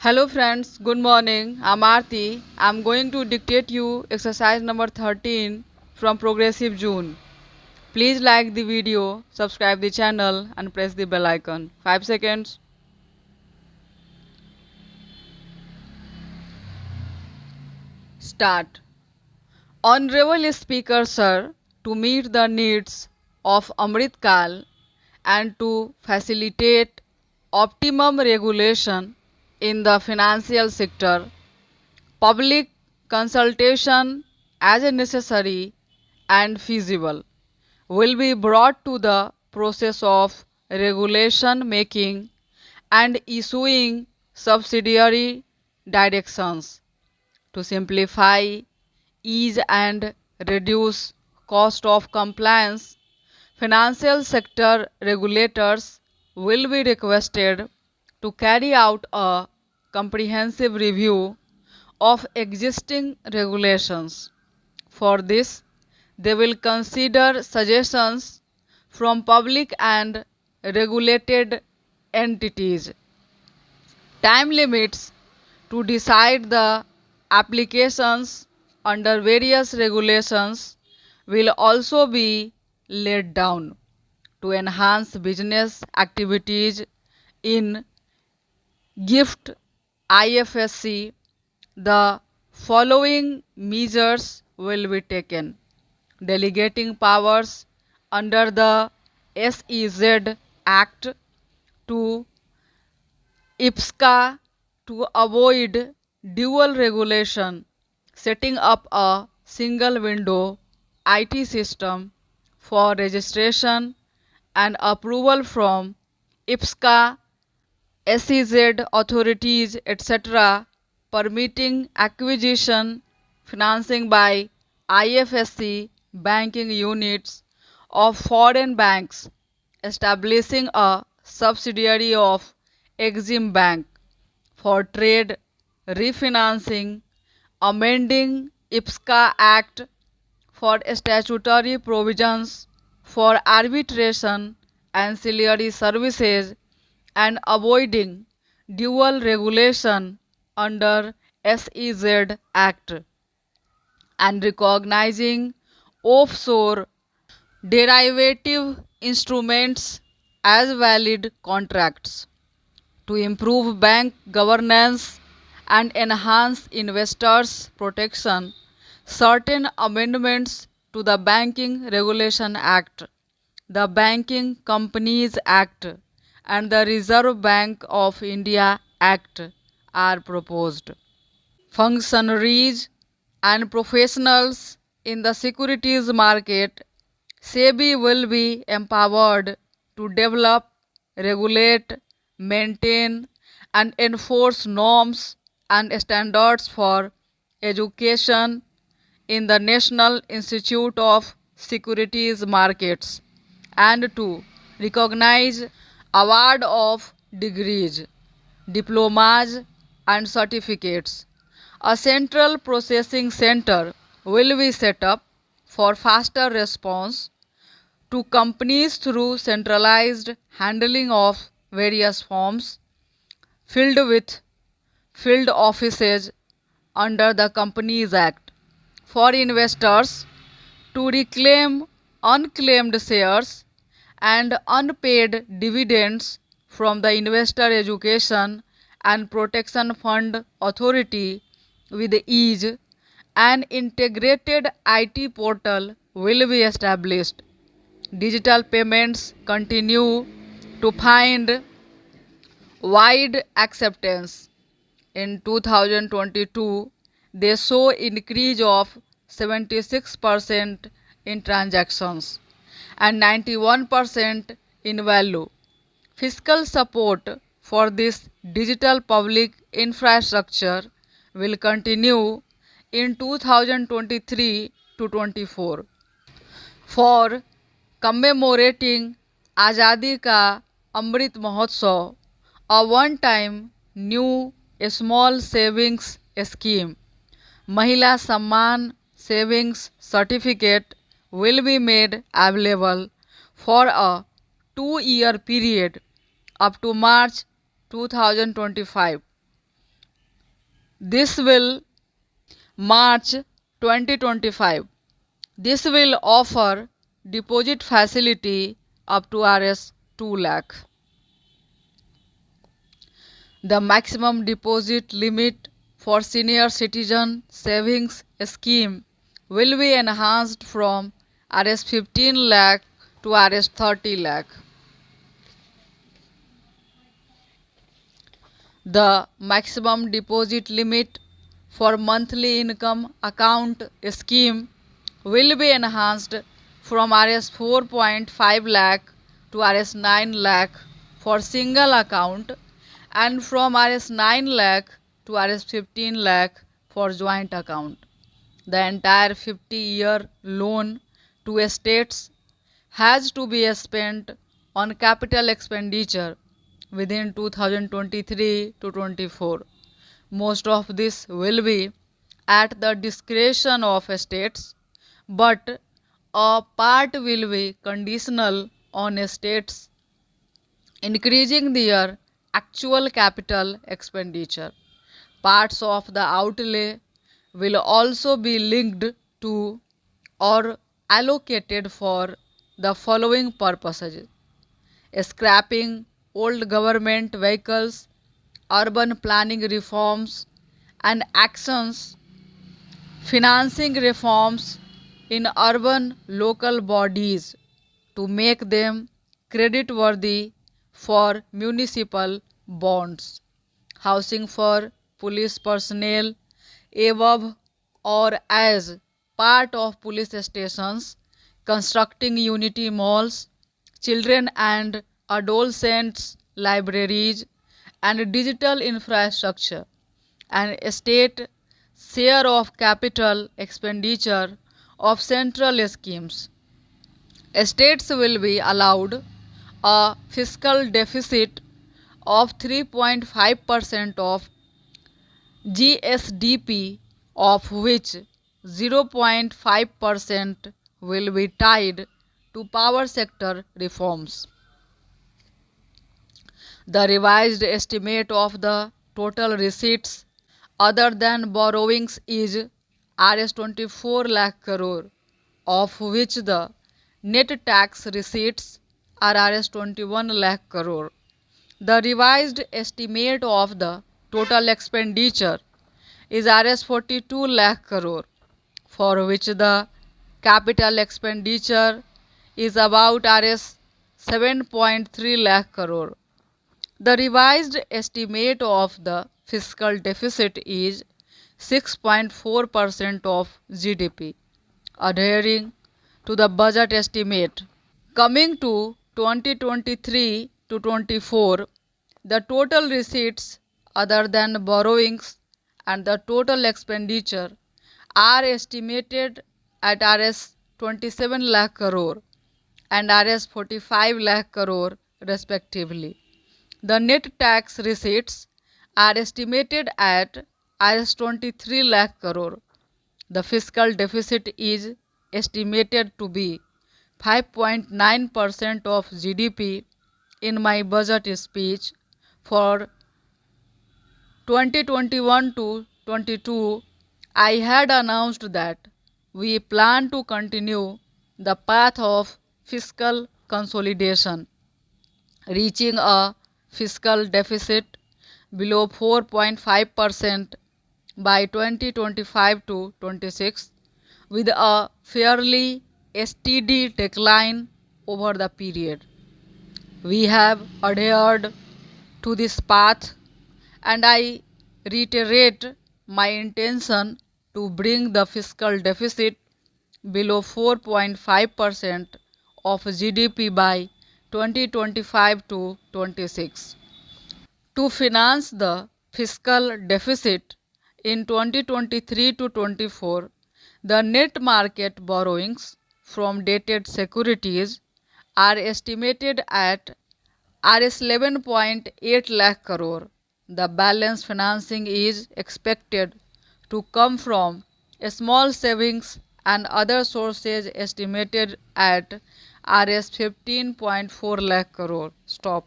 Hello friends, good morning. I'm Aarti. I'm going to dictate you exercise number 13 from Progressive June. Please like the video, subscribe the channel and press the bell icon. 5 seconds. Start. Honorable Speaker Sir, to meet the needs of Amrit Kal and to facilitate optimum regulation in the financial sector, public consultation as necessary and feasible will be brought to the process of regulation making and issuing subsidiary directions to simplify, ease and reduce cost of compliance. Financial sector regulators will be requested to carry out a comprehensive review of existing regulations. For this, they will consider suggestions from public and regulated entities. Time limits to decide the applications under various regulations will also be laid down to enhance business activities in GIFT IFSC. The following measures will be taken: delegating powers under the SEZ Act to IPSCA to avoid dual regulation, setting up a single window IT system for registration and approval from IPSCA, SEZ authorities, etc., permitting acquisition, financing by IFSC banking units of foreign banks, establishing a subsidiary of Exim Bank for trade refinancing, amending IPSCA Act for statutory provisions for arbitration, ancillary services, and avoiding dual regulation under SEZ Act, and recognizing offshore derivative instruments as valid contracts. To improve bank governance and enhance investors' protection, certain amendments to the Banking Regulation Act, the Banking Companies Act, and the Reserve Bank of India Act are proposed. Functionaries and professionals in the securities market, SEBI will be empowered to develop, regulate, maintain, and enforce norms and standards for education in the National Institute of Securities Markets, and to recognize award of degrees, diplomas, and certificates. A central processing center will be set up for faster response to companies through centralized handling of various forms filled with field offices under the Companies Act for investors to reclaim unclaimed shares and unpaid dividends from the Investor Education and Protection Fund Authority with ease. An integrated IT portal will be established. Digital payments continue to find wide acceptance. In 2022, they saw increase of 76% in transactions and 91% in value. Fiscal support for this digital public infrastructure will continue in 2023 to 24. For commemorating Azadi Ka Amrit Mahotsav, a one-time new small savings scheme, Mahila Samman Savings Certificate, will be made available for a 2-year period up to March 2025. This will March 2025. This will offer deposit facility up to Rs 2 lakh. The maximum deposit limit for senior citizen savings scheme will be enhanced from Rs 15 lakh to Rs 30 lakh. The maximum deposit limit for monthly income account scheme will be enhanced from Rs 4.5 lakh to Rs 9 lakh for single account and from Rs 9 lakh to Rs 15 lakh for joint account. The entire 50-year loan to estates has to be spent on capital expenditure within 2023 to 24. Most of this will be at the discretion of estates, but a part will be conditional on estates increasing their actual capital expenditure. Parts of the outlay will also be linked to or allocated for the following purposes: scrapping old government vehicles, urban planning reforms, and actions financing reforms in urban local bodies to make them creditworthy for municipal bonds, housing for police personnel above or as part of police stations, constructing unity malls, children and adolescents libraries, and digital infrastructure, and state share of capital expenditure of central schemes. States will be allowed a fiscal deficit of 3.5% of GSDP, of which 0.5% will be tied to power sector reforms. The revised estimate of the total receipts other than borrowings is Rs 24 lakh crore, of which the net tax receipts are Rs 21 lakh crore. The revised estimate of the total expenditure is Rs 42 lakh crore, for which the capital expenditure is about Rs 7.3 lakh crore. The revised estimate of the fiscal deficit is 6.4% of GDP, adhering to the budget estimate. Coming to 2023 to 24, the total receipts other than borrowings and the total expenditure are estimated at Rs 27 lakh crore and Rs 45 lakh crore respectively. The net tax receipts are estimated at Rs 23 lakh crore. The fiscal deficit is estimated to be 5.9% of GDP. In my budget speech for 2021 to 22, I had announced that we plan to continue the path of fiscal consolidation, reaching a fiscal deficit below 4.5% by 2025 to 26, with a fairly steady decline over the period. We have adhered to this path, and I reiterate my intention to bring the fiscal deficit below 4.5% of GDP by 2025 to 26. To finance the fiscal deficit in 2023 to 24, the net market borrowings from dated securities are estimated at Rs 11.8 lakh crore. The balance financing is expected to come from small savings and other sources estimated at Rs 15.4 lakh crore. Stop.